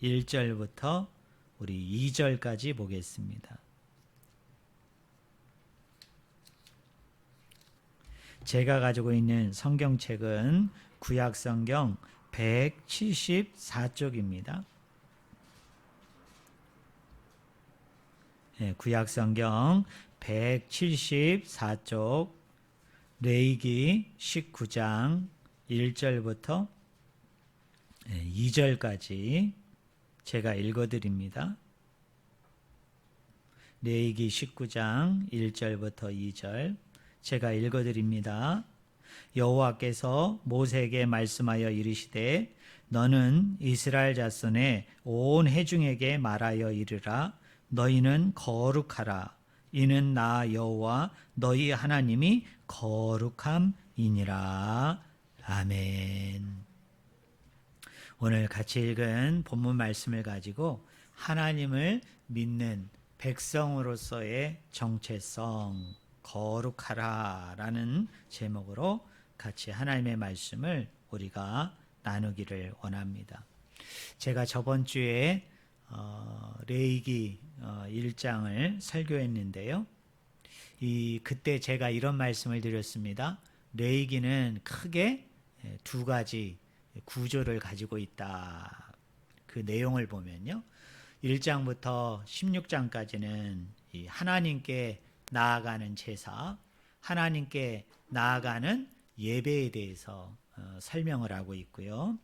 1절부터 우리 2절까지 보겠습니다. 제가 가지고 있는 성경책은 구약성경 174쪽입니다. 구약성경 174쪽 레위기 19장 1절부터 2절까지 제가 읽어드립니다. 레위기 19장 1절부터 2절 제가 읽어드립니다. 여호와께서 모세에게 말씀하여 이르시되 너는 이스라엘 자손의 온 회중에게 말하여 이르라. 너희는 거룩하라. 이는 나 여호와 너희 하나님이 거룩함이니라. 아멘. 오늘 같이 읽은 본문 말씀을 가지고 하나님을 믿는 백성으로서의 정체성, 거룩하라 라는 제목으로 같이 하나님의 말씀을 우리가 나누기를 원합니다. 제가 저번 주에 레위기 1장을 설교했는데요. 그때 제가 이런 말씀을 드렸습니다. 레위기는 크게 두 가지 구조를 가지고 있다. 그 내용을 보면요. 1장부터 16장까지는 이 하나님께 나아가는 제사, 하나님께 나아가는 예배에 대해서 설명을 하고 있고요.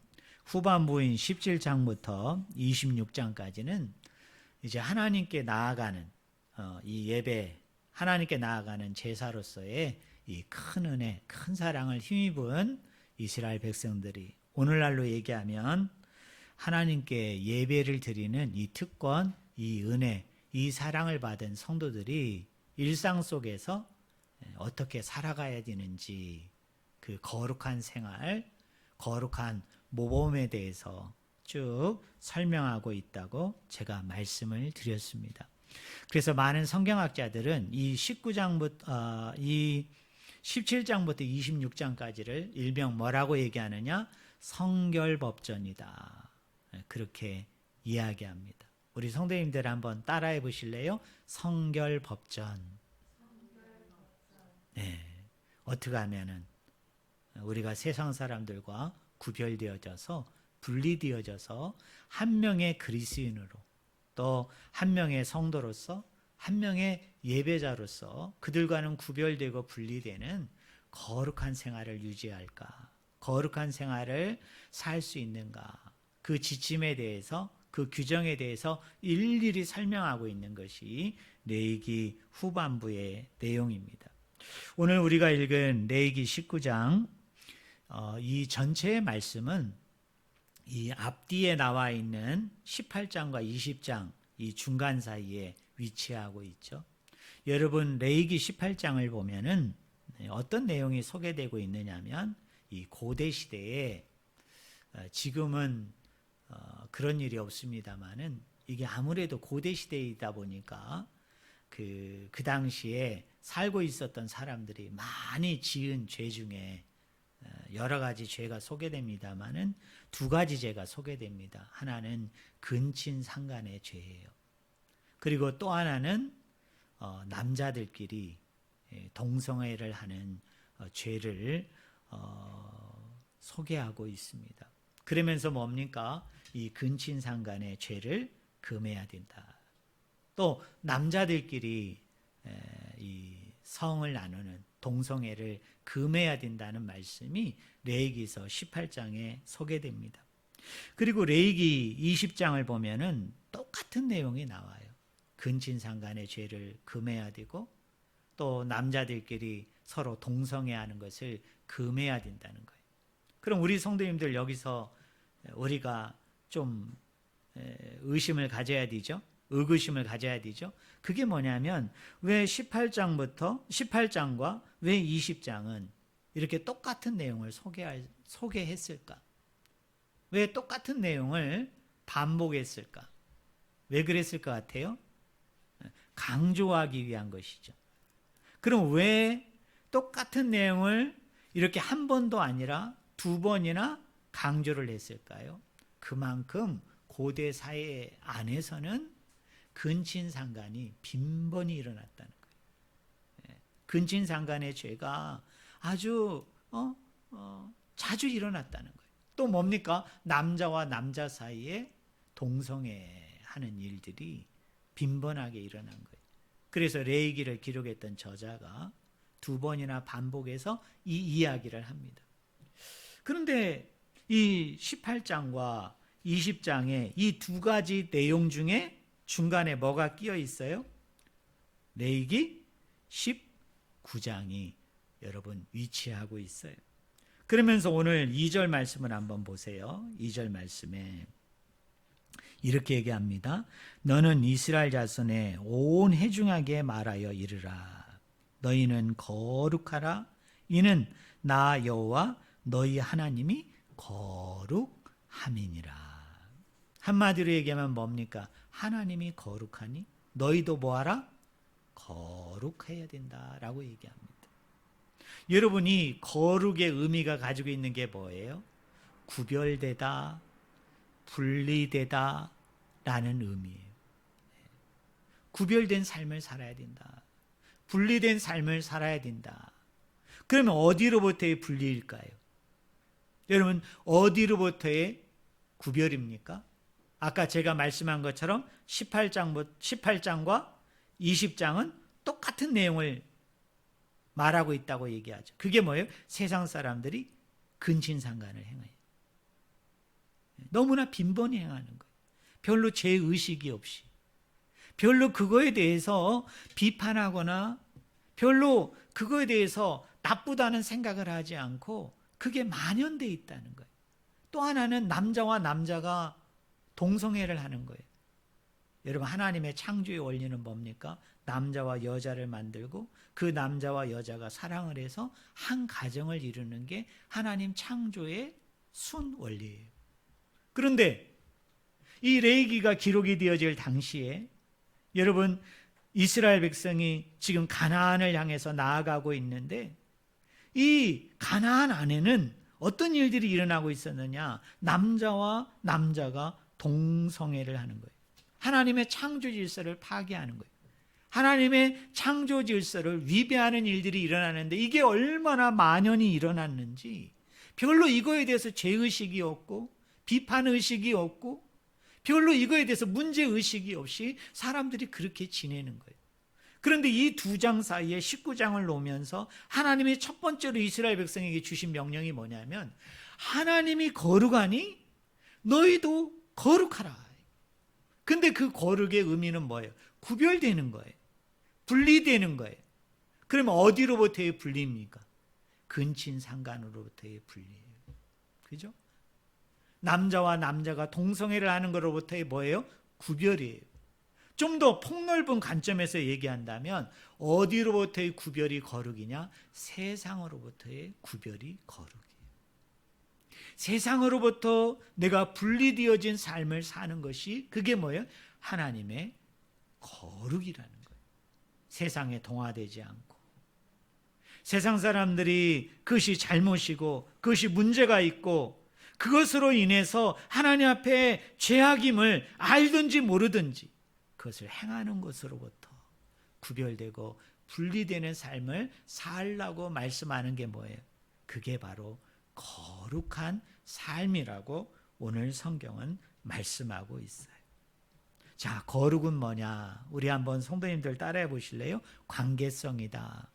후반부인 17장부터 26장까지는 이제 하나님께 나아가는 이 예배, 하나님께 나아가는 제사로서의 이 큰 은혜, 큰 사랑을 힘입은 이스라엘 백성들이 오늘날로 얘기하면 하나님께 예배를 드리는 이 특권, 이 은혜, 이 사랑을 받은 성도들이 일상 속에서 어떻게 살아가야 되는지 그 거룩한 생활, 거룩한 모범에 대해서 쭉 설명하고 있다고 제가 말씀을 드렸습니다. 그래서 많은 성경학자들은 이 17장부터 26장까지를 일명 뭐라고 얘기하느냐? 성결법전이다. 그렇게 이야기합니다. 우리 성도님들 한번 따라해 보실래요? 성결법전. 네. 어떻게 하면은 우리가 세상 사람들과 구별되어져서 분리되어져서 한 명의 그리스도인으로 또 한 명의 성도로서 한 명의 예배자로서 그들과는 구별되고 분리되는 거룩한 생활을 유지할까? 거룩한 생활을 살 수 있는가? 그 지침에 대해서 그 규정에 대해서 일일이 설명하고 있는 것이 레위기 후반부의 내용입니다. 오늘 우리가 읽은 레위기 19장 이 전체의 말씀은 이 앞뒤에 나와 있는 18장과 20장 이 중간 사이에 위치하고 있죠. 여러분 레위기 18장을 보면은 어떤 내용이 소개되고 있느냐면 이 고대 시대에 지금은 그런 일이 없습니다만은 이게 아무래도 고대 시대이다 보니까 그 당시에 살고 있었던 사람들이 많이 지은 죄 중에 여러 가지 죄가 소개됩니다만은 두 가지 죄가 소개됩니다. 하나는 근친상간의 죄예요. 그리고 또 하나는 남자들끼리 동성애를 하는 죄를 소개하고 있습니다. 그러면서 뭡니까? 이 근친상간의 죄를 금해야 된다. 또 남자들끼리 이 성을 나누는 동성애를 금해야 된다는 말씀이 레위기서 18장에 소개됩니다. 그리고 레위기 20장을 보면은 똑같은 내용이 나와요. 근친상간의 죄를 금해야 되고 또 남자들끼리 서로 동성애하는 것을 금해야 된다는 거예요. 그럼 우리 성도님들 여기서 우리가 좀 의심을 가져야 되죠. 의구심을 가져야 되죠. 그게 뭐냐면 왜 18장과 왜 20장은 이렇게 똑같은 내용을 소개했을까? 왜 똑같은 내용을 반복했을까? 왜 그랬을 것 같아요? 강조하기 위한 것이죠. 그럼 왜 똑같은 내용을 이렇게 한 번도 아니라 두 번이나 강조를 했을까요? 그만큼 고대 사회 안에서는 근친상간이 빈번히 일어났다는 거예요. 근친상간의 죄가 아주 자주 일어났다는 거예요. 또 뭡니까? 남자와 남자 사이에 동성애하는 일들이 빈번하게 일어난 거예요. 그래서 레위기를 기록했던 저자가 2번이나 반복해서 이 이야기를 합니다. 그런데 이 18장과 20장에 이 두 가지 내용 중에 중간에 뭐가 끼어 있어요? 레위기 19장이 여러분 위치하고 있어요. 그러면서 오늘 2절 말씀을 한번 보세요. 2절 말씀에 이렇게 얘기합니다. 너는 이스라엘 자손의 온 회중에게 말하여 이르라. 너희는 거룩하라. 이는 나 여호와 너희 하나님이 거룩함이니라. 한마디로 얘기하면 뭡니까? 하나님이 거룩하니 너희도 뭐하라? 거룩해야 된다라고 얘기합니다. 여러분이 거룩의 의미가 가지고 있는 게 뭐예요? 구별되다, 분리되다 라는 의미예요. 구별된 삶을 살아야 된다. 분리된 삶을 살아야 된다. 그러면 어디로부터의 분리일까요? 여러분, 어디로부터의 구별입니까? 아까 제가 말씀한 것처럼 18장과 20장은 똑같은 내용을 말하고 있다고 얘기하죠. 그게 뭐예요? 세상 사람들이 근친상간을 행해요. 너무나 빈번히 행하는 거예요. 별로 죄의식이 없이. 별로 그거에 대해서 비판하거나 별로 그거에 대해서 나쁘다는 생각을 하지 않고 그게 만연되어 있다는 거예요. 또 하나는 남자와 남자가 동성애를 하는 거예요. 여러분, 하나님의 창조의 원리는 뭡니까? 남자와 여자를 만들고 그 남자와 여자가 사랑을 해서 한 가정을 이루는 게 하나님 창조의 순 원리예요. 그런데 이 레위기가 기록이 되어질 당시에 여러분, 이스라엘 백성이 지금 가나안을 향해서 나아가고 있는데 이 가나안 안에는 어떤 일들이 일어나고 있었느냐? 남자와 남자가 동성애를 하는 거예요. 하나님의 창조 질서를 파괴하는 거예요. 하나님의 창조 질서를 위배하는 일들이 일어나는데 이게 얼마나 만연히 일어났는지 별로 이거에 대해서 죄의식이 없고 비판의식이 없고 별로 이거에 대해서 문제의식이 없이 사람들이 그렇게 지내는 거예요. 그런데 이 두 장 사이에 19장을 놓으면서 하나님이 첫 번째로 이스라엘 백성에게 주신 명령이 뭐냐면 하나님이 거룩하니 너희도 거룩하라. 근데 그 거룩의 의미는 뭐예요? 구별되는 거예요. 분리되는 거예요. 그러면 어디로부터의 분리입니까? 근친상간으로부터의 분리예요. 그죠? 남자와 남자가 동성애를 하는 것으로부터의 뭐예요? 구별이에요. 좀 더 폭넓은 관점에서 얘기한다면 어디로부터의 구별이 거룩이냐? 세상으로부터의 구별이 거룩이에요. 세상으로부터 내가 분리되어진 삶을 사는 것이 그게 뭐예요? 하나님의 거룩이라는 거예요. 세상에 동화되지 않고 세상 사람들이 그것이 잘못이고 그것이 문제가 있고 그것으로 인해서 하나님 앞에 죄악임을 알든지 모르든지 그것을 행하는 것으로부터 구별되고 분리되는 삶을 살라고 말씀하는 게 뭐예요? 그게 바로 거룩한 삶이라고 오늘 성경은 말씀하고 있어요. 자, 거룩은 뭐냐? 우리 한번 성도님들 따라해 보실래요? 관계성이다.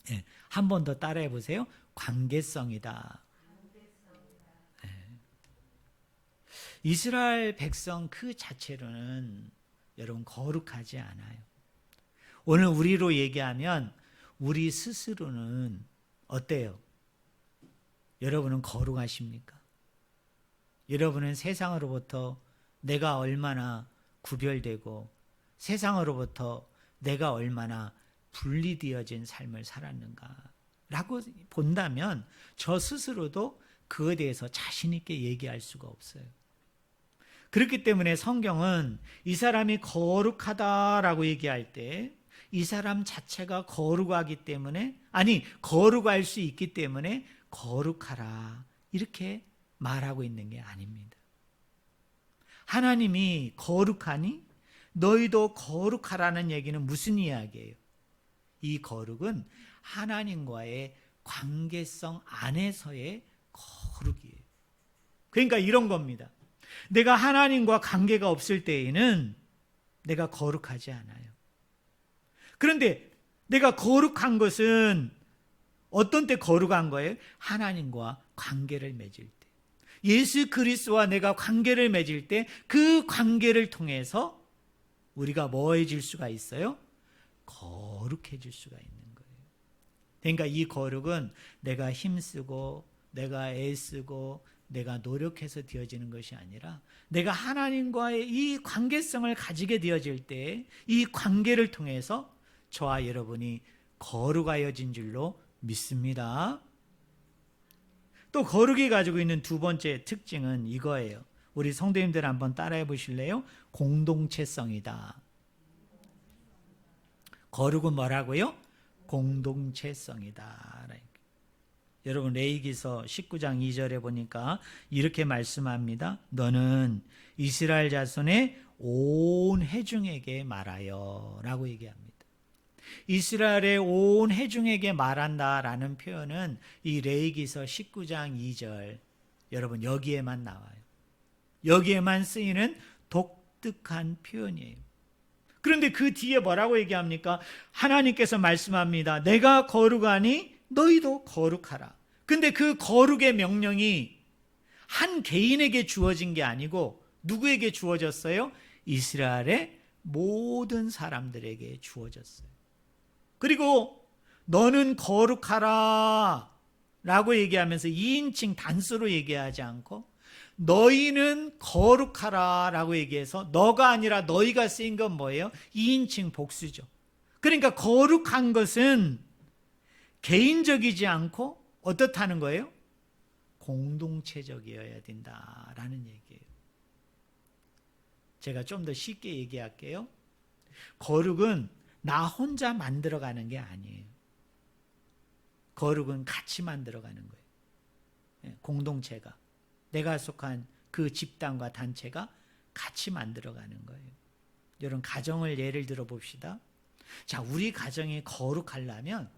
네, 한 번 더 따라해 보세요. 관계성이다. 네. 이스라엘 백성 그 자체로는 여러분 거룩하지 않아요. 오늘 우리로 얘기하면 우리 스스로는 어때요? 여러분은 거룩하십니까? 여러분은 세상으로부터 내가 얼마나 구별되고 세상으로부터 내가 얼마나 분리되어진 삶을 살았는가 라고 본다면 저 스스로도 그에 대해서 자신 있게 얘기할 수가 없어요. 그렇기 때문에 성경은 이 사람이 거룩하다라고 얘기할 때 이 사람 자체가 거룩하기 때문에 거룩할 수 있기 때문에 거룩하라 이렇게 말하고 있는 게 아닙니다. 하나님이 거룩하니 너희도 거룩하라는 얘기는 무슨 이야기예요? 이 거룩은 하나님과의 관계성 안에서의 거룩이에요. 그러니까 이런 겁니다. 내가 하나님과 관계가 없을 때에는 내가 거룩하지 않아요. 그런데 내가 거룩한 것은 어떤 때 거룩한 거예요? 하나님과 관계를 맺을 때. 예수 그리스도와 내가 관계를 맺을 때 그 관계를 통해서 우리가 뭐해질 수가 있어요? 거룩해질 수가 있는 거예요. 그러니까 이 거룩은 내가 힘쓰고 내가 애쓰고 내가 노력해서 되어지는 것이 아니라 내가 하나님과의 이 관계성을 가지게 되어질 때 이 관계를 통해서 저와 여러분이 거룩하여진 줄로 믿습니다. 또 거룩이 가지고 있는 두 번째 특징은 이거예요. 우리 성도님들 한번 따라해 보실래요? 공동체성이다. 거룩은 뭐라고요? 공동체성이다. 여러분 레위기서 19장 2절에 보니까 이렇게 말씀합니다. 너는 이스라엘 자손의 온 회중에게 말하여 라고 얘기합니다. 이스라엘의 온 회중에게 말한다라는 표현은 이 레위기서 19장 2절 여러분 여기에만 나와요. 여기에만 쓰이는 독특한 표현이에요. 그런데 그 뒤에 뭐라고 얘기합니까? 하나님께서 말씀합니다. 내가 거룩하니 너희도 거룩하라. 근데 그 거룩의 명령이 한 개인에게 주어진 게 아니고 누구에게 주어졌어요? 이스라엘의 모든 사람들에게 주어졌어요. 그리고 너는 거룩하라 라고 얘기하면서 2인칭 단수로 얘기하지 않고 너희는 거룩하라 라고 얘기해서 너가 아니라 너희가 쓰인 건 뭐예요? 2인칭 복수죠. 그러니까 거룩한 것은 개인적이지 않고 어떻다는 거예요? 공동체적이어야 된다라는 얘기예요. 제가 좀 더 쉽게 얘기할게요. 거룩은 나 혼자 만들어가는 게 아니에요. 거룩은 같이 만들어가는 거예요. 공동체가 내가 속한 그 집단과 단체가 같이 만들어가는 거예요. 여러분 가정을 예를 들어 봅시다. 자, 우리 가정이 거룩하려면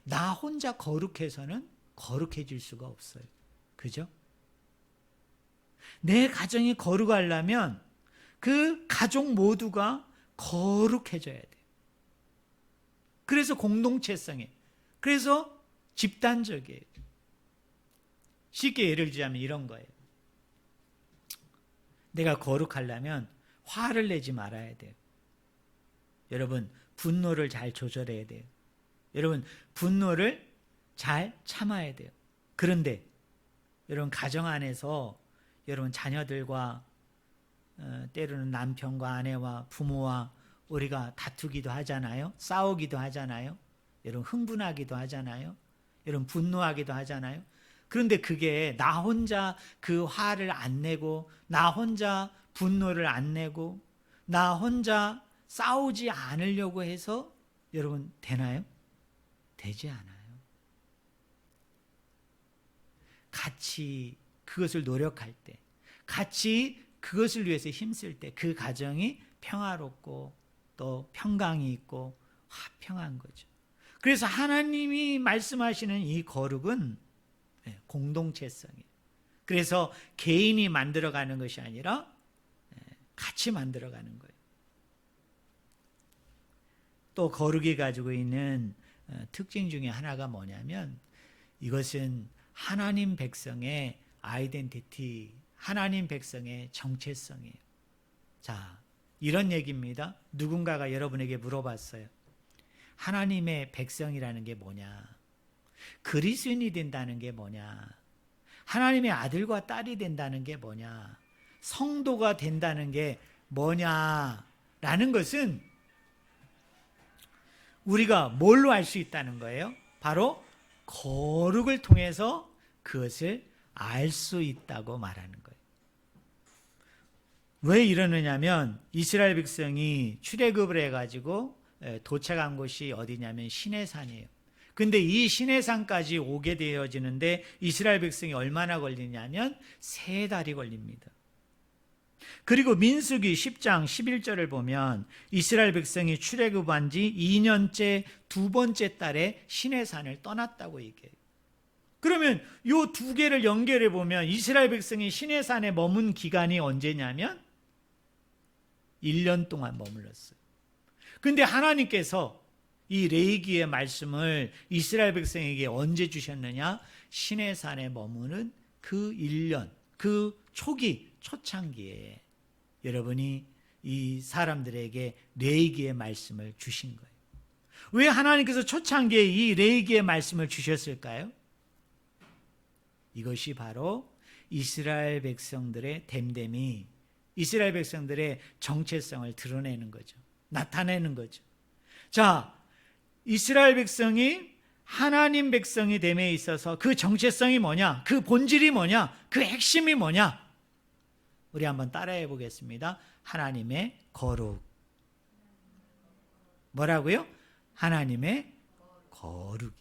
나 혼자 거룩해서는 거룩해질 수가 없어요. 그죠? 내 가정이 거룩하려면 그 가족 모두가 거룩해져야 돼요. 그래서 공동체성에, 그래서 집단적이에요. 쉽게 예를 들자면 이런 거예요. 내가 거룩하려면 화를 내지 말아야 돼요. 여러분 분노를 잘 조절해야 돼요. 여러분 분노를 잘 참아야 돼요. 그런데 여러분 가정 안에서 여러분 자녀들과 때로는 남편과 아내와 부모와 우리가 다투기도 하잖아요. 싸우기도 하잖아요. 여러분 흥분하기도 하잖아요. 여러분 분노하기도 하잖아요. 그런데 그게 나 혼자 그 화를 안 내고 나 혼자 분노를 안 내고 나 혼자 싸우지 않으려고 해서 여러분 되나요? 되지 않아요. 같이 그것을 노력할 때, 같이 그것을 위해서 힘쓸 때 그 가정이 평화롭고 또 평강이 있고 화평한 거죠. 그래서 하나님이 말씀하시는 이 거룩은 공동체성이에요. 그래서 개인이 만들어가는 것이 아니라 같이 만들어가는 거예요. 또 거룩이 가지고 있는 특징 중에 하나가 뭐냐면 이것은 하나님 백성의 아이덴티티, 하나님 백성의 정체성이에요. 자, 이런 얘기입니다. 누군가가 여러분에게 물어봤어요. 하나님의 백성이라는 게 뭐냐? 그리스도인이 된다는 게 뭐냐? 하나님의 아들과 딸이 된다는 게 뭐냐? 성도가 된다는 게 뭐냐라는 것은 우리가 뭘로 알 수 있다는 거예요? 바로 거룩을 통해서 그것을 알 수 있다고 말하는 거예요. 왜 이러느냐면 이스라엘 백성이 출애굽을 해가지고 도착한 곳이 어디냐면 시내산이에요. 근데 이 시내산까지 오게 되어지는데 이스라엘 백성이 얼마나 걸리냐면 3달이 걸립니다. 그리고 민수기 10장 11절을 보면 이스라엘 백성이 출애굽한 지 2년째 두 번째 달에 시내산을 떠났다고 얘기해요. 그러면 이 두 개를 연결해 보면 이스라엘 백성이 시내산에 머문 기간이 언제냐면 1년 동안 머물렀어요. 근데 하나님께서 이 레위기의 말씀을 이스라엘 백성에게 언제 주셨느냐? 시내산에 머무는 그 1년, 그 초기, 초창기에 여러분이 이 사람들에게 레위기의 말씀을 주신 거예요. 왜 하나님께서 초창기에 이 레위기의 말씀을 주셨을까요? 이것이 바로 이스라엘 백성들의 됨됨이, 이스라엘 백성들의 정체성을 드러내는 거죠. 나타내는 거죠. 자, 이스라엘 백성이 하나님 백성이 됨에 있어서 그 정체성이 뭐냐? 그 본질이 뭐냐? 그 핵심이 뭐냐? 우리 한번 따라해 보겠습니다. 하나님의 거룩. 뭐라고요? 하나님의 거룩이에요.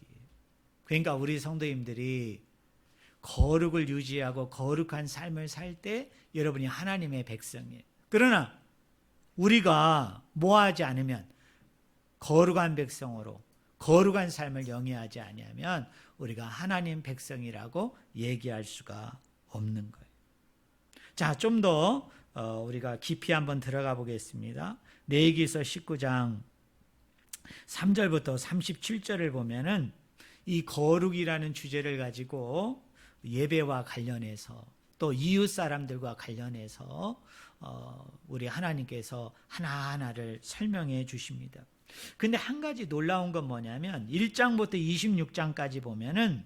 그러니까 우리 성도님들이 거룩을 유지하고 거룩한 삶을 살 때 여러분이 하나님의 백성이에요. 그러나 우리가 뭐하지 않으면, 거룩한 백성으로 거룩한 삶을 영위하지 아니하면 우리가 하나님 백성이라고 얘기할 수가 없는 거예요. 자, 좀 더 우리가 깊이 한번 들어가 보겠습니다. 레위기서 19장 3절부터 37절을 보면은 이 거룩이라는 주제를 가지고 예배와 관련해서 또 이웃 사람들과 관련해서 우리 하나님께서 하나하나를 설명해 주십니다. 근데 한 가지 놀라운 건 뭐냐면 1장부터 26장까지 보면은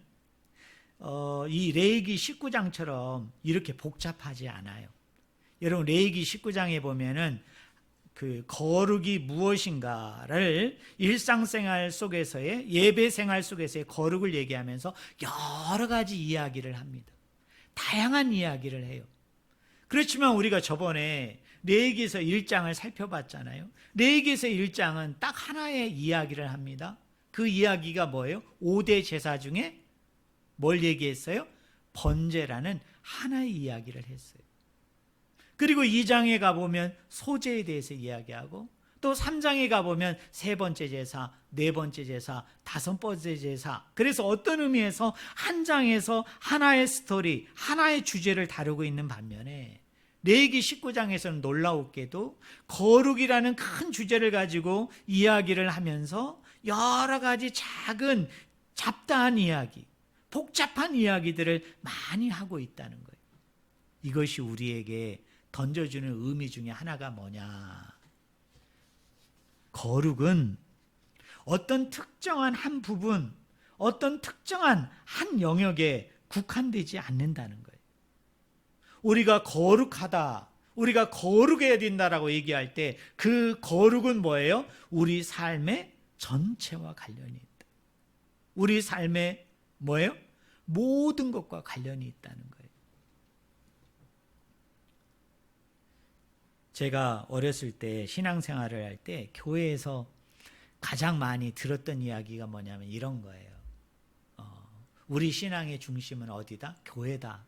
이 레위기 19장처럼 이렇게 복잡하지 않아요. 여러분 레위기 19장에 보면은 그 거룩이 무엇인가를 일상생활 속에서의 예배 생활 속에서의 거룩을 얘기하면서 여러 가지 이야기를 합니다. 다양한 이야기를 해요. 그렇지만 우리가 저번에 레위기서 1장을 살펴봤잖아요. 레위기서 1장은 딱 하나의 이야기를 합니다. 그 이야기가 뭐예요? 5대 제사 중에 뭘 얘기했어요? 번제라는 하나의 이야기를 했어요. 그리고 2장에 가보면 소제에 대해서 이야기하고 또 3장에 가보면 세 번째 제사, 네 번째 제사, 다섯 번째 제사. 그래서 어떤 의미에서 한 장에서 하나의 스토리, 하나의 주제를 다루고 있는 반면에 레위기 19장에서는 놀라웠게도 거룩이라는 큰 주제를 가지고 이야기를 하면서 여러 가지 작은 잡다한 이야기, 복잡한 이야기들을 많이 하고 있다는 거예요. 이것이 우리에게 던져주는 의미 중에 하나가 뭐냐? 거룩은 어떤 특정한 한 부분, 어떤 특정한 한 영역에 국한되지 않는다는 거예요. 우리가 거룩하다, 우리가 거룩해야 된다라고 얘기할 때 그 거룩은 뭐예요? 우리 삶의 전체와 관련이 있다. 우리 삶의 뭐예요? 모든 것과 관련이 있다는 거예요. 제가 어렸을 때 신앙생활을 할 때 교회에서 가장 많이 들었던 이야기가 뭐냐면 이런 거예요. 우리 신앙의 중심은 어디다? 교회다.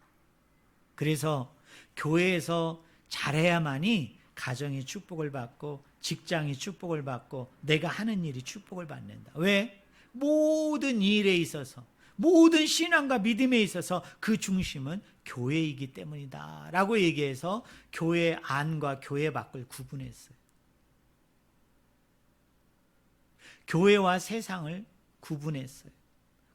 그래서 교회에서 잘해야만이 가정이 축복을 받고 직장이 축복을 받고 내가 하는 일이 축복을 받는다. 왜? 모든 일에 있어서, 모든 신앙과 믿음에 있어서 그 중심은 교회이기 때문이다 라고 얘기해서 교회 안과 교회 밖을 구분했어요. 교회와 세상을 구분했어요.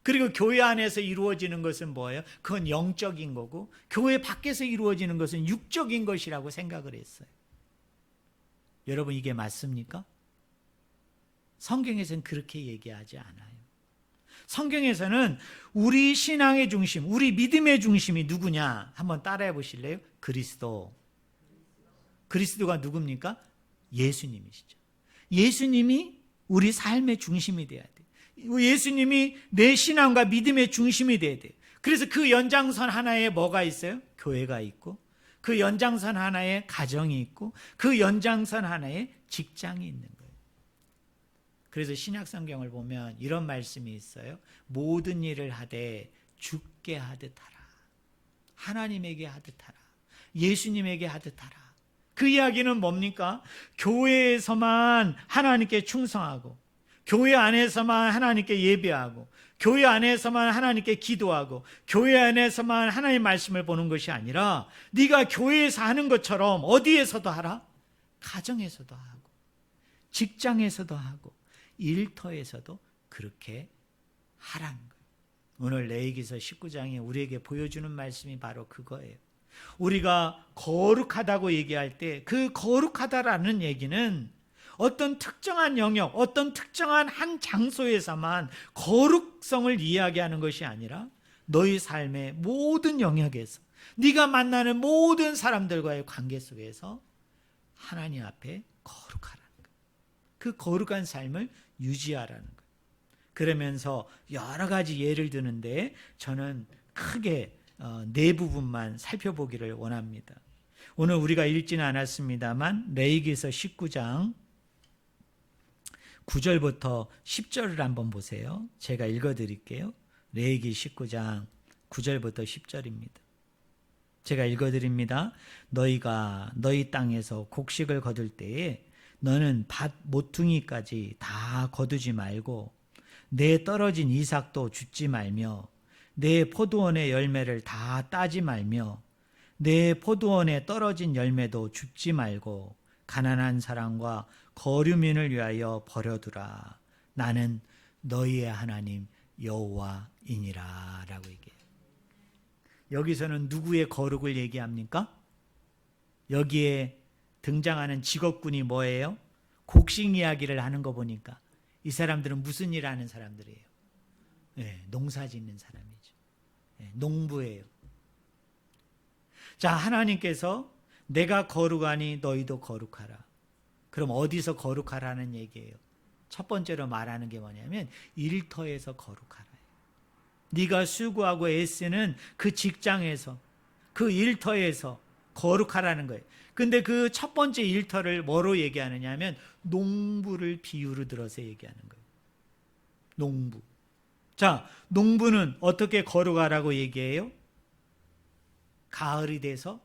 그리고 교회 안에서 이루어지는 것은 뭐예요? 그건 영적인 거고 교회 밖에서 이루어지는 것은 육적인 것이라고 생각을 했어요. 여러분 이게 맞습니까? 성경에서는 그렇게 얘기하지 않아요. 성경에서는 우리 신앙의 중심, 우리 믿음의 중심이 누구냐? 한번 따라해 보실래요? 그리스도. 그리스도가 누굽니까? 예수님이시죠. 예수님이 우리 삶의 중심이 돼야 돼요. 예수님이 내 신앙과 믿음의 중심이 돼야 돼요. 그래서 그 연장선 하나에 뭐가 있어요? 교회가 있고 그 연장선 하나에 가정이 있고 그 연장선 하나에 직장이 있는 거예요. 그래서 신약 성경을 보면 이런 말씀이 있어요. 모든 일을 하되 주께 하듯 하라. 하나님에게 하듯 하라. 예수님에게 하듯 하라. 그 이야기는 뭡니까? 교회에서만 하나님께 충성하고, 교회 안에서만 하나님께 예배하고, 교회 안에서만 하나님께 기도하고, 교회 안에서만 하나님의 말씀을 보는 것이 아니라 네가 교회에서 하는 것처럼 어디에서도 하라? 가정에서도 하고, 직장에서도 하고, 일터에서도 그렇게 하라는 거예요. 오늘 레위기서 19장에 우리에게 보여주는 말씀이 바로 그거예요. 우리가 거룩하다고 얘기할 때 그 거룩하다라는 얘기는 어떤 특정한 영역, 어떤 특정한 한 장소에서만 거룩성을 이야기하는 것이 아니라 너희 삶의 모든 영역에서, 네가 만나는 모든 사람들과의 관계 속에서 하나님 앞에 거룩하라는 거예요. 그 거룩한 삶을 유지하라는 거예요. 그러면서 여러 가지 예를 드는데 저는 크게 네 부분만 살펴보기를 원합니다. 오늘 우리가 읽지는 않았습니다만 레위기서 19장 9절부터 10절을 한번 보세요. 제가 읽어드릴게요. 레위기 19장 9절부터 10절입니다. 제가 읽어드립니다. 너희가 너희 땅에서 곡식을 거둘 때에 너는 밭 모퉁이까지 다 거두지 말고 내 떨어진 이삭도 줍지 말며 내 포도원의 열매를 다 따지 말며 내 포도원에 떨어진 열매도 줍지 말고 가난한 사람과 거류민을 위하여 버려두라. 나는 너희의 하나님 여호와이니라 라고 얘기해요. 여기서는 누구의 거룩을 얘기합니까? 여기에 등장하는 직업군이 뭐예요? 곡식 이야기를 하는 거 보니까 이 사람들은 무슨 일 하는 사람들이에요? 네, 농사 짓는 사람이죠. 네, 농부예요. 자, 하나님께서 내가 거룩하니 너희도 거룩하라. 그럼 어디서 거룩하라는 얘기예요? 첫 번째로 말하는 게 뭐냐면 일터에서 거룩하라. 네가 수고하고 애쓰는 그 직장에서, 그 일터에서 거룩하라는 거예요. 근데 그 첫 번째 일터를 뭐로 얘기하느냐 하면 농부를 비유로 들어서 얘기하는 거예요. 농부. 자, 농부는 어떻게 거룩하라고 얘기해요? 가을이 돼서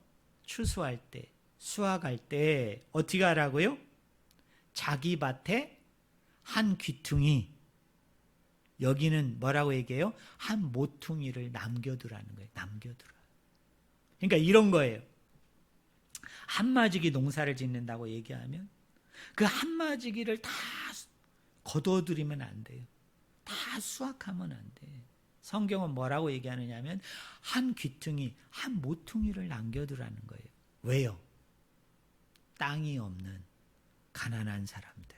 추수할 때, 수확할 때 어떻게 하라고요? 자기 밭에 한 귀퉁이, 여기는 뭐라고 얘기해요? 한 모퉁이를 남겨두라는 거예요. 남겨두라. 그러니까 이런 거예요. 한마지기 농사를 짓는다고 얘기하면 그 한마지기를 다 거둬들이면 안 돼요. 다 수확하면 안 돼. 성경은 뭐라고 얘기하느냐 하면 한 귀퉁이, 한 모퉁이를 남겨두라는 거예요. 왜요? 땅이 없는 가난한 사람들.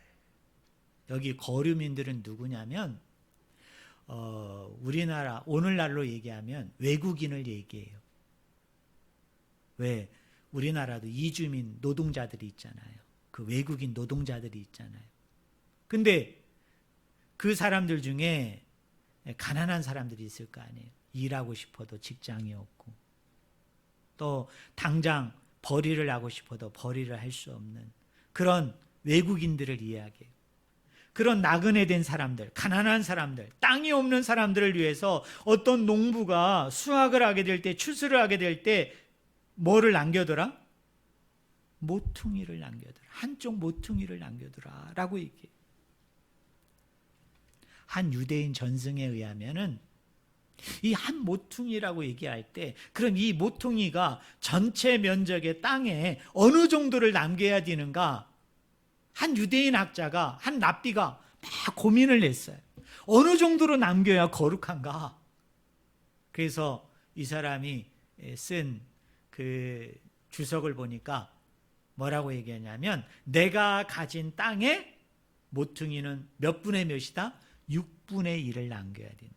여기 거류민들은 누구냐면 우리나라 오늘날로 얘기하면 외국인을 얘기해요. 왜? 우리나라도 이주민 노동자들이 있잖아요. 그 외국인 노동자들이 있잖아요. 근데 그 사람들 중에 가난한 사람들이 있을 거 아니에요. 일하고 싶어도 직장이 없고, 또 당장 벌이를 하고 싶어도 벌이를 할 수 없는 그런 외국인들을 이야기해요. 그런 나그네 된 사람들, 가난한 사람들, 땅이 없는 사람들을 위해서 어떤 농부가 수확을 하게 될 때, 추수를 하게 될 때 뭐를 남겨둬라? 모퉁이를 남겨둬라. 한쪽 모퉁이를 남겨둬라 라고 얘기해요. 한 유대인 전승에 의하면은 이 한 모퉁이라고 얘기할 때 그럼 이 모퉁이가 전체 면적의 땅에 어느 정도를 남겨야 되는가? 한 유대인 학자가, 한 랍비가 막 고민을 했어요. 어느 정도로 남겨야 거룩한가? 그래서 이 사람이 쓴 그 주석을 보니까 뭐라고 얘기하냐면 내가 가진 땅의 모퉁이는 몇 분의 몇이다? 6분의 1을 남겨야 된다.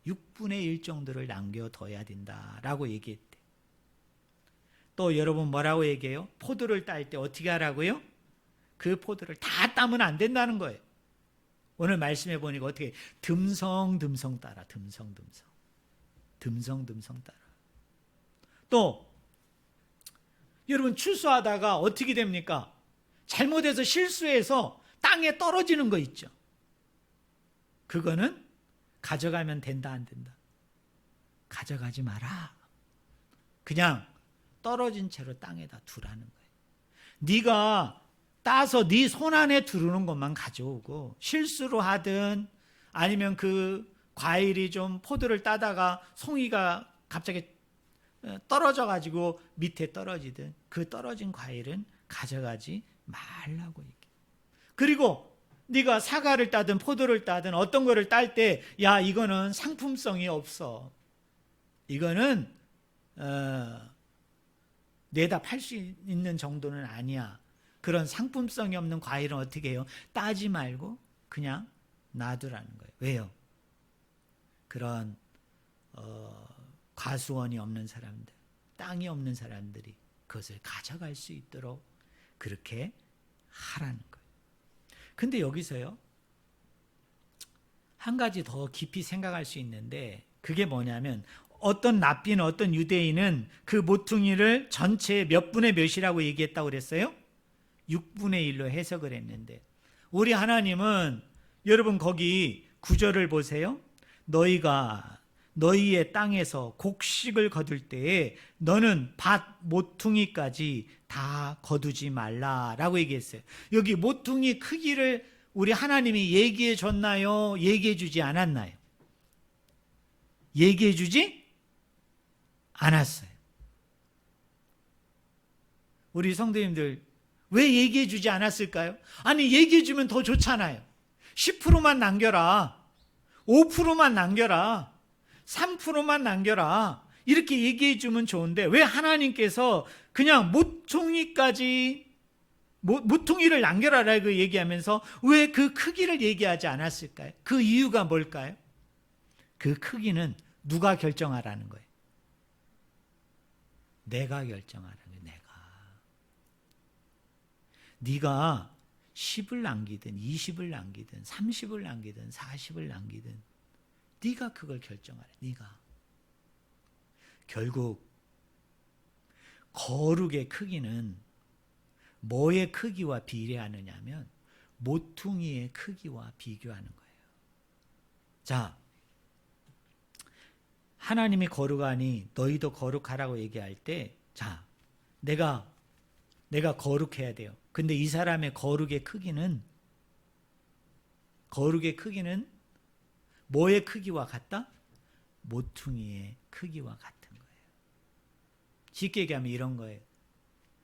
6분의 1 정도를 남겨둬야 된다라고 얘기했대. 또 여러분 뭐라고 얘기해요? 포도를 딸 때 어떻게 하라고요? 그 포도를 다 따면 안 된다는 거예요. 오늘 말씀해 보니까 어떻게 듬성듬성 따라. 듬성듬성 따라. 또 여러분 추수하다가 어떻게 됩니까? 잘못해서 실수해서 땅에 떨어지는 거 있죠. 그거는 가져가면 된다 안 된다? 가져가지 마라. 그냥 떨어진 채로 땅에다 두라는 거예요. 네가 따서 네 손 안에 들어오는 것만 가져오고, 실수로 하든 아니면 그 과일이 좀 포도를 따다가 송이가 갑자기 떨어져 가지고 밑에 떨어지든 그 떨어진 과일은 가져가지 말라고 얘기해. 그리고 네가 사과를 따든 포도를 따든 어떤 거를 딸 때, 야, 이거는 상품성이 없어, 이거는 내다 팔 수 있는 정도는 아니야, 그런 상품성이 없는 과일은 어떻게 해요? 따지 말고 그냥 놔두라는 거예요. 왜요? 그런 과수원이 없는 사람들, 땅이 없는 사람들이 그것을 가져갈 수 있도록 그렇게 하라는 거예요. 근데 여기서요, 한 가지 더 깊이 생각할 수 있는데, 그게 뭐냐면, 어떤 랍비는, 어떤 유대인은 그 모퉁이를 전체 몇 분의 몇이라고 얘기했다고 그랬어요? 6분의 1로 해석을 했는데, 우리 하나님은, 여러분 거기 구절을 보세요. 너희가 너희의 땅에서 곡식을 거둘 때에 너는 밭 모퉁이까지 다 거두지 말라라고 얘기했어요. 여기 모퉁이 크기를 우리 하나님이 얘기해 줬나요? 얘기해 주지 않았나요? 얘기해 주지 않았어요. 우리 성도님들 왜 얘기해 주지 않았을까요? 아니, 얘기해 주면 더 좋잖아요. 10%만 남겨라, 5%만 남겨라, 3%만 남겨라, 이렇게 얘기해 주면 좋은데, 왜 하나님께서 그냥 모퉁이를 남겨라라고 얘기하면서 왜 그 크기를 얘기하지 않았을까요? 그 이유가 뭘까요? 그 크기는 누가 결정하라는 거예요? 내가 결정하라는 거예요. 네가 10을 남기든 20을 남기든 30을 남기든 40을 남기든 네가 그걸 결정하라. 네가. 결국 거룩의 크기는 뭐의 크기와 비례하느냐면 모퉁이의 크기와 비교하는 거예요. 자, 하나님이 거룩하니 너희도 거룩하라고 얘기할 때, 자, 내가 거룩해야 돼요. 근데 이 사람의 거룩의 크기는 뭐의 크기와 같다? 모퉁이의 크기와 같은 거예요. 쉽게 얘기하면 이런 거예요.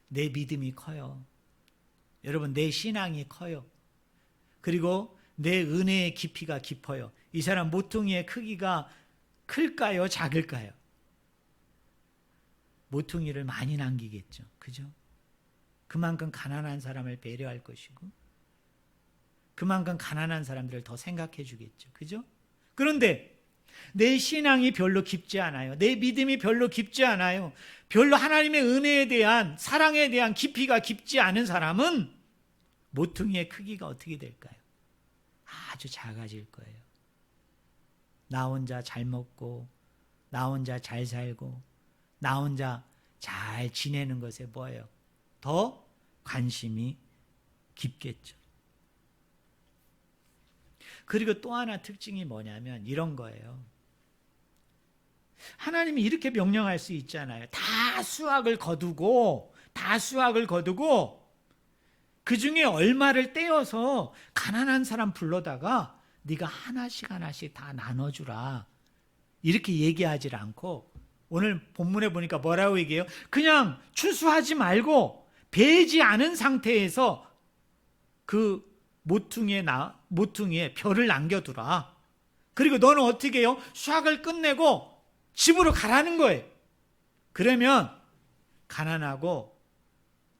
내 믿음이 커요. 여러분, 내 신앙이 커요. 그리고 내 은혜의 깊이가 깊어요. 이 사람 모퉁이의 크기가 클까요? 작을까요? 모퉁이를 많이 남기겠죠. 그죠? 그만큼 가난한 사람을 배려할 것이고, 그만큼 가난한 사람들을 더 생각해 주겠죠. 그죠? 그런데 내 신앙이 별로 깊지 않아요. 내 믿음이 별로 깊지 않아요. 별로 하나님의 은혜에 대한, 사랑에 대한 깊이가 깊지 않은 사람은 모퉁이의 크기가 어떻게 될까요? 아주 작아질 거예요. 나 혼자 잘 먹고, 나 혼자 잘 살고, 나 혼자 잘 지내는 것에 뭐예요? 더 관심이 깊겠죠. 그리고 또 하나 특징이 뭐냐면 이런 거예요. 하나님이 이렇게 명령할 수 있잖아요. 다 수확을 거두고 그 중에 얼마를 떼어서 가난한 사람 불러다가 네가 하나씩 다 나눠주라, 이렇게 얘기하지 않고, 오늘 본문에 보니까 뭐라고 얘기해요? 그냥 추수하지 말고 베지 않은 상태에서 그 모퉁이에 벼를 남겨두라. 그리고 너는 어떻게 해요? 수확을 끝내고 집으로 가라는 거예요. 그러면 가난하고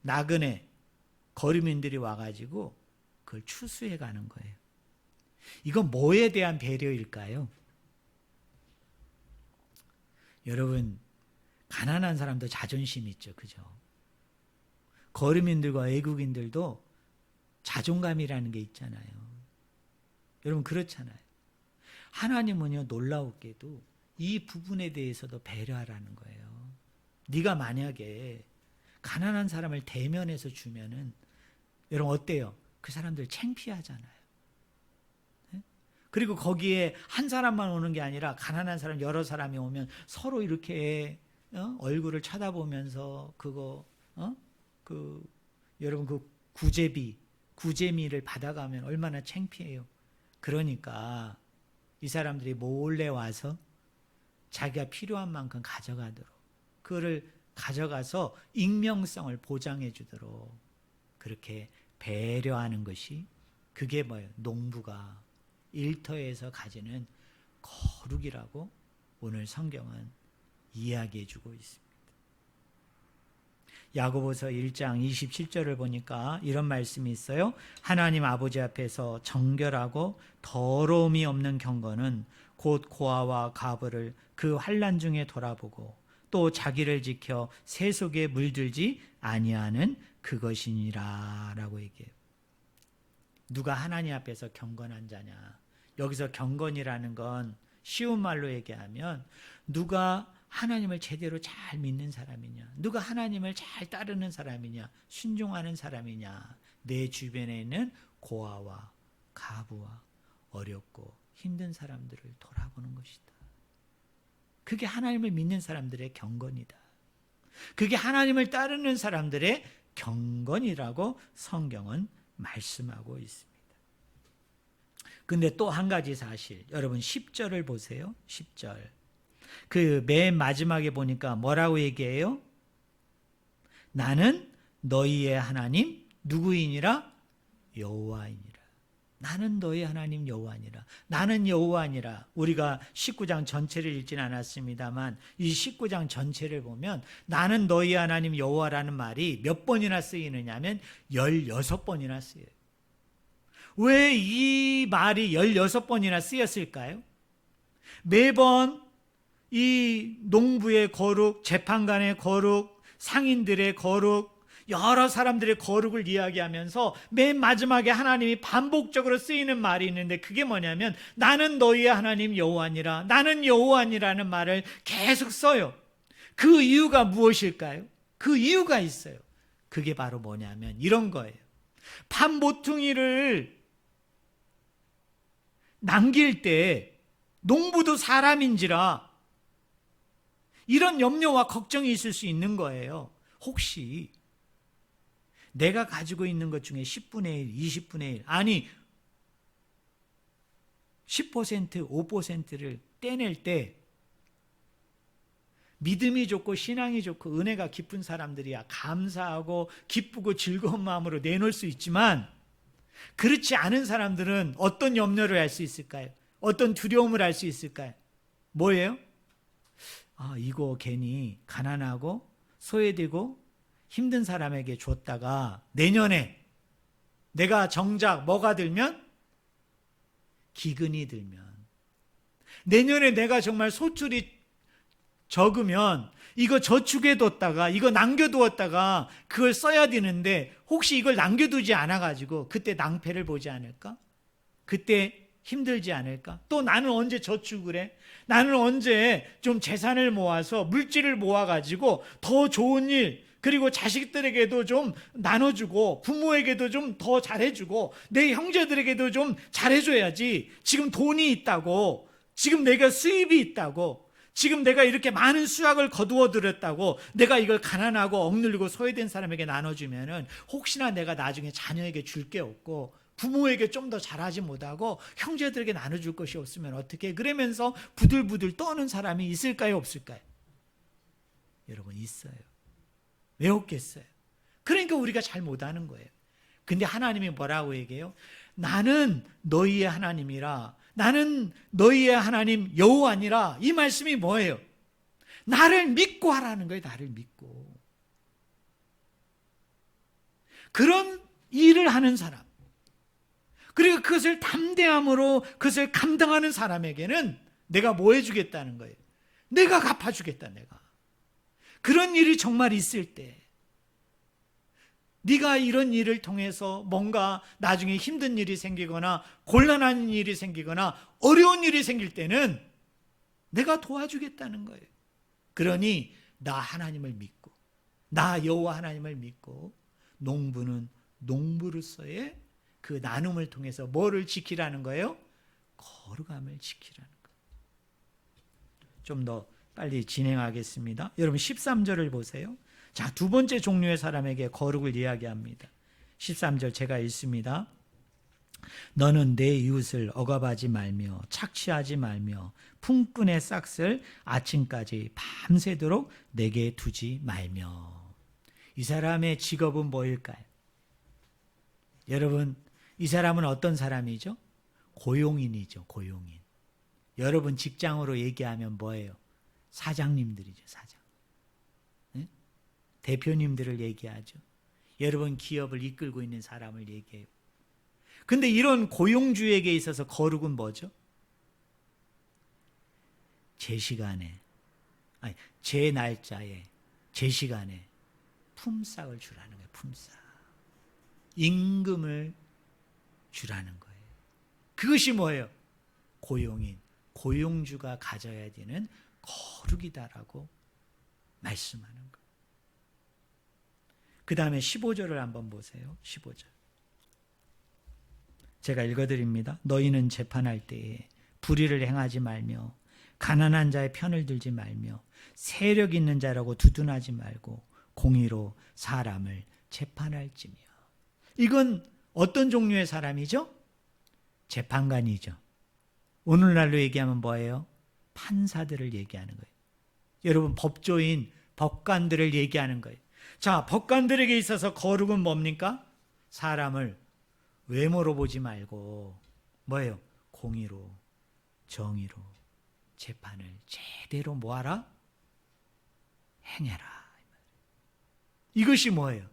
나그네 거류민들이 와가지고 그걸 추수해 가는 거예요. 이건 뭐에 대한 배려일까요? 여러분, 가난한 사람도 자존심 있죠. 그죠? 거류민들과 외국인들도 자존감이라는 게 있잖아요. 여러분, 그렇잖아요. 하나님은요, 놀라웠게도 이 부분에 대해서도 배려하라는 거예요. 네가 만약에 가난한 사람을 대면해서 주면은 여러분 어때요? 그 사람들 창피하잖아요. 네? 그리고 거기에 한 사람만 오는 게 아니라 가난한 사람 여러 사람이 오면 서로 이렇게 얼굴을 쳐다보면서 그거 여러분 그 구제미를 받아가면 얼마나 창피해요. 그러니까 이 사람들이 몰래 와서 자기가 필요한 만큼 가져가도록, 그거를 가져가서 익명성을 보장해 주도록 그렇게 배려하는 것이, 그게 뭐예요? 농부가 일터에서 가지는 거룩이라고 오늘 성경은 이야기해 주고 있습니다. 야고보서 1장 27절을 보니까 이런 말씀이 있어요. 하나님 아버지 앞에서 정결하고 더러움이 없는 경건은 곧 고아와 과부를 그 환난 중에 돌아보고 또 자기를 지켜 세속에 물들지 아니하는 그것이니라 라고 얘기해요. 누가 하나님 앞에서 경건한 자냐? 여기서 경건이라는 건 쉬운 말로 얘기하면 누가 하나님을 제대로 잘 믿는 사람이냐, 누가 하나님을 잘 따르는 사람이냐, 순종하는 사람이냐, 내 주변에 있는 고아와 과부와 어렵고 힘든 사람들을 돌아보는 것이다. 그게 하나님을 믿는 사람들의 경건이다. 그게 하나님을 따르는 사람들의 경건이라고 성경은 말씀하고 있습니다. 근데 또 한 가지 사실, 여러분 10절을 보세요. 10절. 그 맨 마지막에 보니까 뭐라고 얘기해요? 나는 너희의 하나님 누구이니라? 여호와이니라. 나는 너희 하나님 여호와니라. 나는 여호와니라. 우리가 19장 전체를 읽진 않았습니다만 이 19장 전체를 보면 나는 너희 하나님 여호와라는 말이 몇 번이나 쓰이느냐 하면 16번이나 쓰여요. 왜 이 말이 16번이나 쓰였을까요? 매번 이 농부의 거룩, 재판관의 거룩, 상인들의 거룩, 여러 사람들의 거룩을 이야기하면서 맨 마지막에 하나님이 반복적으로 쓰이는 말이 있는데 그게 뭐냐면 나는 너희의 하나님 여호와니라, 나는 여호와니라는 말을 계속 써요. 그 이유가 무엇일까요? 그 이유가 있어요. 그게 바로 뭐냐면 이런 거예요. 판모퉁이를 남길 때 농부도 사람인지라 이런 염려와 걱정이 있을 수 있는 거예요. 혹시 내가 가지고 있는 것 중에 10분의 1, 20분의 1, 아니 10%, 5%를 떼낼 때 믿음이 좋고 신앙이 좋고 은혜가 깊은 사람들이야 감사하고 기쁘고 즐거운 마음으로 내놓을 수 있지만 그렇지 않은 사람들은 어떤 염려를 할 수 있을까요? 어떤 두려움을 할 수 있을까요? 뭐예요? 이거 괜히 가난하고 소외되고 힘든 사람에게 줬다가 내년에 내가 정작 뭐가 들면? 기근이 들면, 내년에 내가 정말 소출이 적으면 이거 저축해뒀다가 이거 남겨두었다가 그걸 써야 되는데 혹시 이걸 남겨두지 않아가지고 그때 낭패를 보지 않을까? 그때 힘들지 않을까? 또 나는 언제 저축을 해? 나는 언제 좀 재산을 모아서 물질을 모아가지고 더 좋은 일, 그리고 자식들에게도 좀 나눠주고 부모에게도 좀 더 잘해주고 내 형제들에게도 좀 잘해줘야지. 지금 돈이 있다고, 지금 내가 수입이 있다고, 지금 내가 이렇게 많은 수확을 거두어 들였다고 내가 이걸 가난하고 억눌리고 소외된 사람에게 나눠주면은 혹시나 내가 나중에 자녀에게 줄 게 없고 부모에게 좀 더 잘하지 못하고 형제들에게 나눠줄 것이 없으면 어떻게, 그러면서 부들부들 떠는 사람이 있을까요, 없을까요? 여러분, 있어요. 왜 없겠어요? 그러니까 우리가 잘 못하는 거예요. 근데 하나님이 뭐라고 얘기해요? 나는 너희의 하나님이라, 나는 너희의 하나님 여호와니라. 이 말씀이 뭐예요? 나를 믿고 하라는 거예요. 나를 믿고. 그런 일을 하는 사람, 그리고 그것을 담대함으로 그것을 감당하는 사람에게는 내가 뭐 해주겠다는 거예요? 내가 갚아주겠다. 내가 그런 일이 정말 있을 때, 네가 이런 일을 통해서 뭔가 나중에 힘든 일이 생기거나 곤란한 일이 생기거나 어려운 일이 생길 때는 내가 도와주겠다는 거예요. 그러니 나 하나님을 믿고, 나 여호와 하나님을 믿고, 농부는 농부로서의 그 나눔을 통해서 뭐를 지키라는 거예요? 거룩함을 지키라는 거예요. 좀 더 빨리 진행하겠습니다. 여러분 13절을 보세요. 자, 두 번째 종류의 사람에게 거룩을 이야기합니다. 13절 제가 읽습니다. 너는 내 이웃을 억압하지 말며 착취하지 말며 품꾼의 싹을 아침까지 밤새도록 내게 두지 말며. 이 사람의 직업은 뭐일까요? 여러분, 이 사람은 어떤 사람이죠? 고용인이죠. 고용인. 여러분 직장으로 얘기하면 뭐예요? 사장님들이죠. 사장. 네? 대표님들을 얘기하죠. 여러분 기업을 이끌고 있는 사람을 얘기해요. 근데 이런 고용주에게 있어서 거룩은 뭐죠? 제 시간에, 아니, 제 날짜에, 제 시간에 품삯을 주라는 거예요. 품삯. 임금을 주라는 거예요. 그것이 뭐예요? 고용인, 고용주가 가져야 되는 거룩이다라고 말씀하는 거예요. 그 다음에 15절을 한번 보세요. 15절. 제가 읽어드립니다. 너희는 재판할 때에 불의를 행하지 말며 가난한 자의 편을 들지 말며 세력 있는 자라고 두둔하지 말고 공의로 사람을 재판할지며. 이건 어떤 종류의 사람이죠? 재판관이죠. 오늘날로 얘기하면 뭐예요? 판사들을 얘기하는 거예요. 여러분 법조인, 법관들을 얘기하는 거예요. 자, 법관들에게 있어서 거룩은 뭡니까? 사람을 외모로 보지 말고 뭐예요? 공의로, 정의로 재판을 제대로 뭐하라? 행해라. 이것이 뭐예요?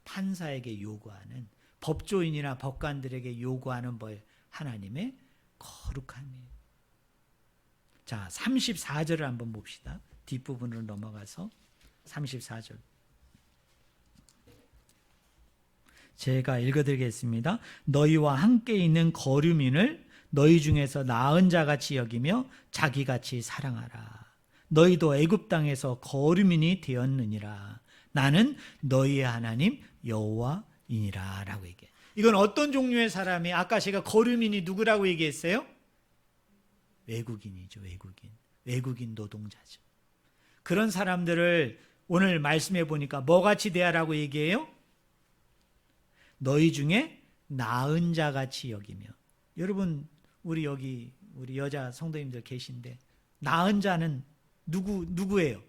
판사에게 요구하는, 법조인이나 법관들에게 요구하는 뭐예요? 하나님의 거룩함이에요. 자, 34절을 한번 봅시다. 뒷부분으로 넘어가서 34절. 제가 읽어드리겠습니다. 너희와 함께 있는 거류민을 너희 중에서 나은 자같이 여기며 자기같이 사랑하라. 너희도 애굽 땅에서 거류민이 되었느니라. 나는 너희의 하나님 여호와이니라 라고 얘기해요. 이건 어떤 종류의 사람이, 아까 제가 거류민이 누구라고 얘기했어요? 외국인이죠. 외국인 노동자죠. 그런 사람들을 오늘 말씀해 보니까 뭐같이 대하라고 얘기해요? 너희 중에 나은 자같이 여기며. 여러분 우리 여기 우리 여자 성도님들 계신데 나은 자는 누구예요?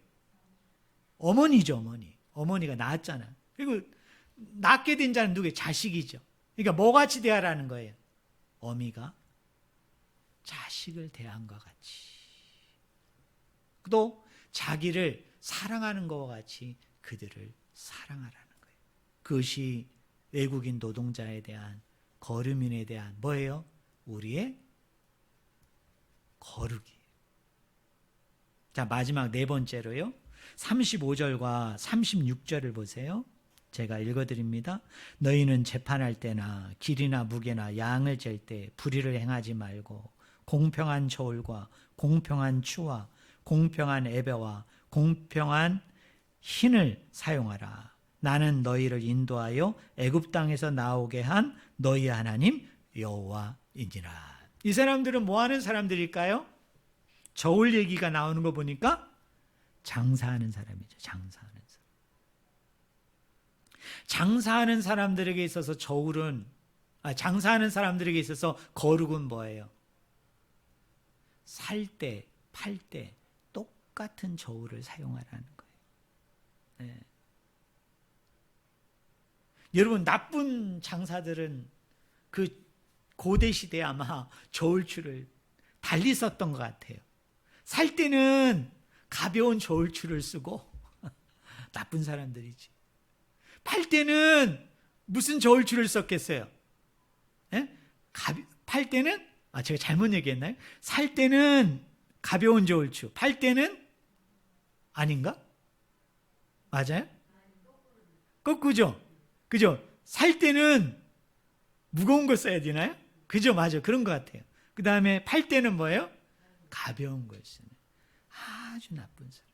어머니죠. 어머니가 낳았잖아. 그리고 낳게 된 자는 누구예요? 자식이죠. 그러니까 뭐같이 대하라는 거예요? 어미가 자식을 대한과 같이, 또 자기를 사랑하는 것과 같이 그들을 사랑하라는 거예요. 그것이 외국인 노동자에 대한, 거류민에 대한 뭐예요? 우리의 거룩이에요. 자, 마지막 네 번째로요. 35절과 36절을 보세요. 제가 읽어드립니다. 너희는 재판할 때나 길이나 무게나 양을 잴 때 불의를 행하지 말고 공평한 저울과 공평한 추와 공평한 에베와 공평한 흰을 사용하라. 나는 너희를 인도하여 애굽 땅에서 나오게 한 너희 하나님 여호와이니라. 이 사람들은 뭐 하는 사람들일까요? 저울 얘기가 나오는 거 보니까 장사하는 사람이죠. 장사하는 사람들에게 있어서 장사하는 사람들에게 있어서 거룩은 뭐예요? 살 때, 팔 때 똑같은 저울을 사용하라는 거예요. 네. 여러분 나쁜 장사들은 그 고대 시대에 아마 저울추를 달리 썼던 것 같아요. 살 때는 가벼운 저울추를 쓰고 나쁜 사람들이지. 팔 때는 무슨 저울추를 썼겠어요? 예? 팔 때는 제가 잘못 얘기했나요? 살 때는 가벼운 저울추, 팔 때는 아닌가? 맞아요? 거꾸죠? 그죠? 살 때는 무거운 거 써야 되나요? 그죠? 맞아. 그런 것 같아요. 그 다음에 팔 때는 뭐예요? 가벼운 걸 쓰는. 아주 나쁜 사람.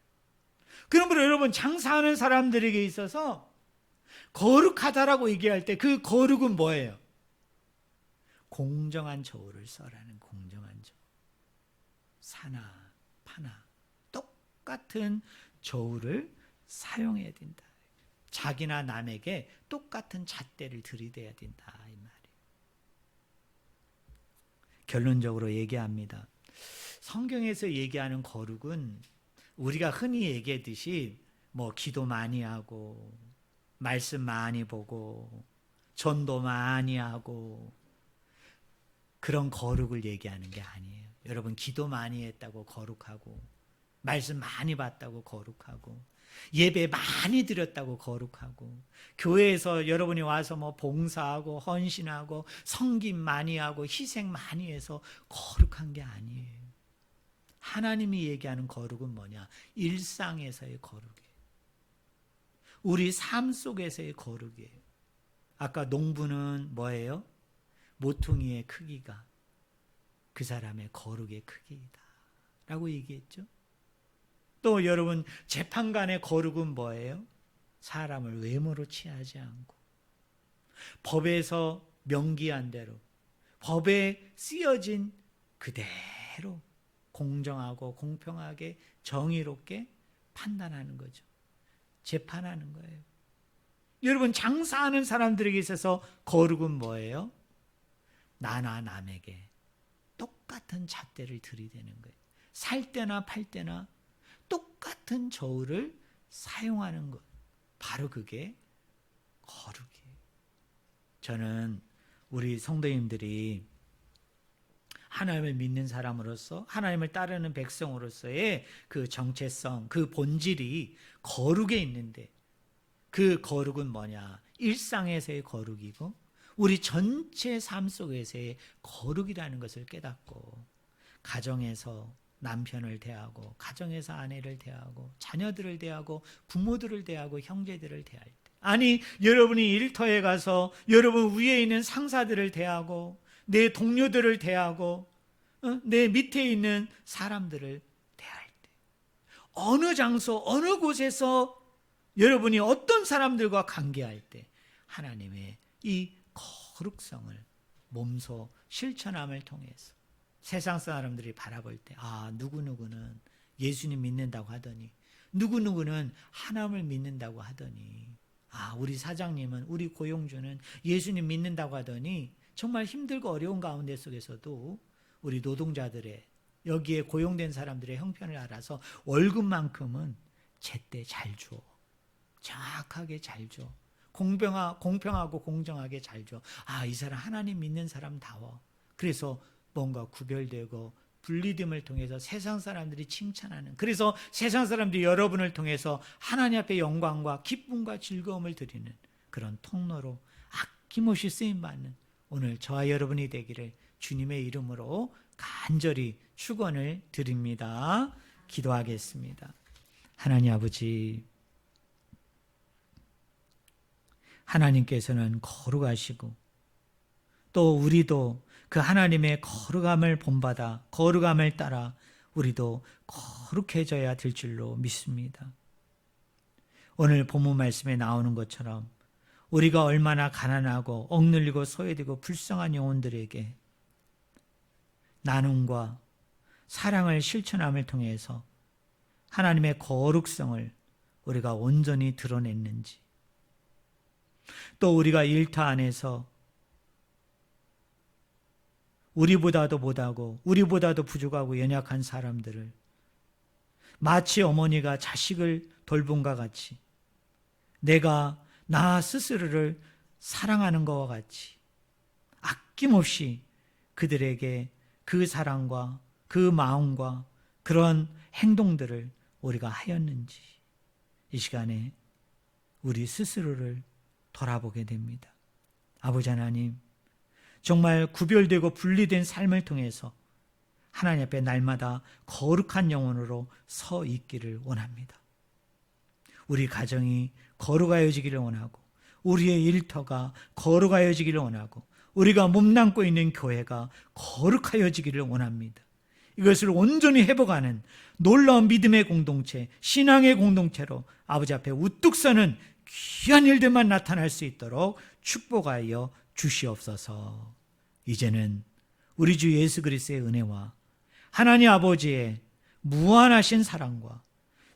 그러므로 여러분 장사하는 사람들에게 있어서 거룩하다라고 얘기할 때 그 거룩은 뭐예요? 공정한 저울을 써라는 공정한 저울. 사나 파나 똑같은 저울을 사용해야 된다. 자기나 남에게 똑같은 잣대를 들이대야 된다 이 말이에요. 결론적으로 얘기합니다. 성경에서 얘기하는 거룩은 우리가 흔히 얘기하듯이 뭐 기도 많이 하고 말씀 많이 보고 전도 많이 하고 그런 거룩을 얘기하는 게 아니에요. 여러분 기도 많이 했다고 거룩하고 말씀 많이 봤다고 거룩하고 예배 많이 드렸다고 거룩하고 교회에서 여러분이 와서 뭐 봉사하고 헌신하고 섬김 많이 하고 희생 많이 해서 거룩한 게 아니에요. 하나님이 얘기하는 거룩은 뭐냐? 일상에서의 거룩이에요. 우리 삶 속에서의 거룩이에요. 아까 농부는 뭐예요? 모퉁이의 크기가 그 사람의 거룩의 크기이다 라고 얘기했죠. 또 여러분 재판관의 거룩은 뭐예요? 사람을 외모로 취하지 않고 법에서 명기한 대로 법에 쓰여진 그대로 공정하고 공평하게 정의롭게 판단하는 거죠. 재판하는 거예요. 여러분 장사하는 사람들에게 있어서 거룩은 뭐예요? 나나 남에게 똑같은 잣대를 들이대는 거예요. 살 때나 팔 때나 똑같은 저울을 사용하는 것. 바로 그게 거룩이에요. 저는 우리 성도님들이 하나님을 믿는 사람으로서 하나님을 따르는 백성으로서의 그 정체성, 그 본질이 거룩에 있는데 그 거룩은 뭐냐? 일상에서의 거룩이고 우리 전체 삶 속에서의 거룩이라는 것을 깨닫고 가정에서 남편을 대하고 가정에서 아내를 대하고 자녀들을 대하고 부모들을 대하고 형제들을 대할 때 아니 여러분이 일터에 가서 여러분 위에 있는 상사들을 대하고 내 동료들을 대하고 내 밑에 있는 사람들을 대할 때 어느 장소 어느 곳에서 여러분이 어떤 사람들과 관계할 때 하나님의 이 거룩성을 몸소 실천함을 통해서 세상 사람들이 바라볼 때 누구누구는 예수님 믿는다고 하더니 누구누구는 하나님을 믿는다고 하더니 우리 사장님은 우리 고용주는 예수님 믿는다고 하더니 정말 힘들고 어려운 가운데 속에서도 우리 노동자들의 여기에 고용된 사람들의 형편을 알아서 월급만큼은 제때 잘 줘. 정확하게 잘 줘. 공평하고 공정하게 잘 줘. 이 사람 하나님 믿는 사람다워. 그래서 뭔가 구별되고 분리됨을 통해서 세상 사람들이 칭찬하는 그래서 세상 사람들이 여러분을 통해서 하나님 앞에 영광과 기쁨과 즐거움을 드리는 그런 통로로 아낌없이 쓰임받는 오늘 저와 여러분이 되기를 주님의 이름으로 간절히 축원을 드립니다. 기도하겠습니다. 하나님 아버지, 하나님께서는 거룩하시고 또 우리도 그 하나님의 거룩함을 본받아 거룩함을 따라 우리도 거룩해져야 될 줄로 믿습니다. 오늘 본문 말씀에 나오는 것처럼 우리가 얼마나 가난하고 억눌리고 소외되고 불쌍한 영혼들에게 나눔과 사랑을 실천함을 통해서 하나님의 거룩성을 우리가 온전히 드러냈는지 또 우리가 일터 안에서 우리보다도 못하고 우리보다도 부족하고 연약한 사람들을 마치 어머니가 자식을 돌봄과 같이 내가 나 스스로를 사랑하는 것과 같이 아낌없이 그들에게 그 사랑과 그 마음과 그런 행동들을 우리가 하였는지 이 시간에 우리 스스로를 돌아보게 됩니다. 아버지 하나님, 정말 구별되고 분리된 삶을 통해서 하나님 앞에 날마다 거룩한 영혼으로 서 있기를 원합니다. 우리 가정이 거룩하여지기를 원하고 우리의 일터가 거룩하여지기를 원하고 우리가 몸담고 있는 교회가 거룩하여지기를 원합니다. 이것을 온전히 회복하는 놀라운 믿음의 공동체, 신앙의 공동체로 아버지 앞에 우뚝 서는 귀한 일들만 나타날 수 있도록 축복하여 주시옵소서. 이제는 우리 주 예수 그리스도의 은혜와 하나님 아버지의 무한하신 사랑과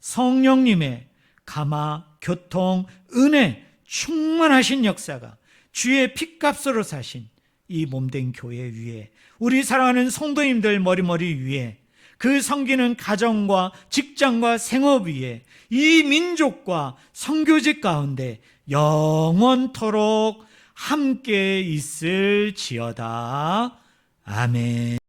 성령님의 감화, 교통, 은혜 충만하신 역사가 주의 핏값으로 사신 이 몸된 교회 위에, 우리 사랑하는 성도님들 머리머리 위에, 그 섬기는 가정과 직장과 생업 위에, 이 민족과 선교직 가운데 영원토록 함께 있을지어다. 아멘.